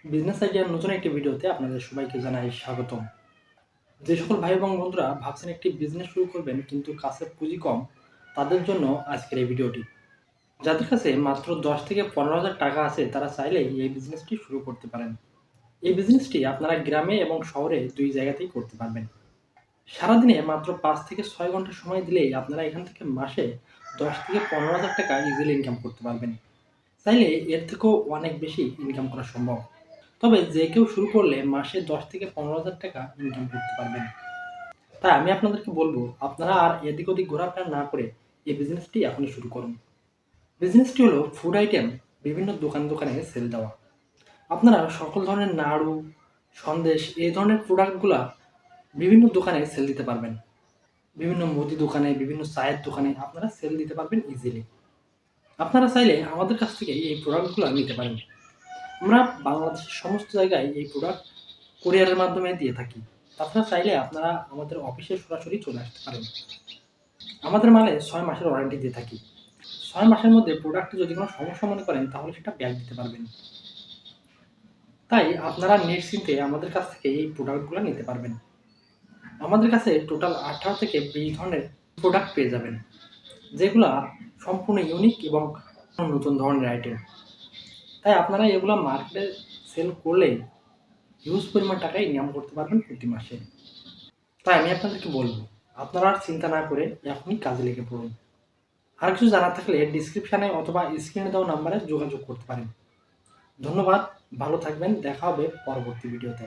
Business আইডিয়ার নতুন একটি ভিডিওতে আপনাদের সবাইকে জানাই স্বাগতম। যে সকল ভাই এবং বন্ধুরা ভাবছেন একটি বিজনেস শুরু করবেন কিন্তু কাছে পুঁজি কম, তাদের জন্য আজকের এই ভিডিওটি। যাদের কাছে মাত্র 10 থেকে 15,000 টাকা আছে তারা চাইলেই এই বিজনেসটি শুরু করতে পারেন। এই বিজনেসটি আপনারা গ্রামে এবং শহরে দুই জায়গাতেই করতে পারবেন। সারাদিনে মাত্র 5 থেকে 6 ঘন্টা সময় দিলেই আপনারা এখান থেকে মাসে 10 থেকে 15,000 টাকা ইজিলি ইনকাম করতে পারবেন। চাইলে এর থেকেও অনেক বেশি ইনকাম করা সম্ভব। তবে যে কেউ শুরু করলে মাসে 10 থেকে 15,000 টাকা ইনকাম করতে পারবেন। তাই আমি আপনাদেরকে বলবো আপনারা আর এদিক ওদিক ঘোরাফেরা না করে এই বিজনেসটি এখনই শুরু করুন। বিজনেসটি হলো ফুড আইটেম বিভিন্ন দোকানে সেল দেওয়া। আপনারা সকল ধরনের নাড়ু, সন্দেশ এই ধরনের প্রোডাক্টগুলা বিভিন্ন দোকানে সেল দিতে পারবেন। বিভিন্ন মুদি দোকানে, বিভিন্ন চায়ের দোকানে আপনারা সেল দিতে পারবেন ইজিলি। আপনারা চাইলে আমাদের কাছ থেকে এই প্রোডাক্টগুলো নিতে পারেন। আমরা বাংলাদেশের সমস্ত জায়গায় এই প্রোডাক্ট কুরিয়ারের মাধ্যমে দিয়ে থাকি। তাছাড়া চাইলে আপনারা আমাদের অফিসে সরাসরি চলে আসতে পারেন। আমাদের মালে 6 মাসের ওয়ারেন্টি দিয়ে থাকি। 6 মাসের মধ্যে প্রোডাক্টে যদি কোনো সমস্যা মনে করেন তাহলে সেটা ব্যাক দিতে পারবেন। তাই আপনারা নিশ্চিন্তে আমাদের কাছ থেকে এই প্রোডাক্টগুলো নিতে পারবেন। আমাদের কাছে টোটাল 18 থেকে 20 ধরনের প্রোডাক্ট পেয়ে যাবেন, যেগুলা সম্পূর্ণ ইউনিক এবং নতুন ধরনের আইটেম। তাই আপনারা এগুলা মার্কেটে সেল করলেই হিউজ পরিমাণ টাকা ইনকাম করতে পারবেন প্রতি মাসে। তাই আমি আপনাদেরকে বলবো আপনারা আর চিন্তা না করে এখনই কাজে লেগে পড়ুন। আর কিছু জানার থাকলে ডিসক্রিপশানে অথবা স্ক্রিনে দেওয়া নাম্বারে যোগাযোগ করতে পারেন। ধন্যবাদ, ভালো থাকবেন, দেখা হবে পরবর্তী ভিডিওতে।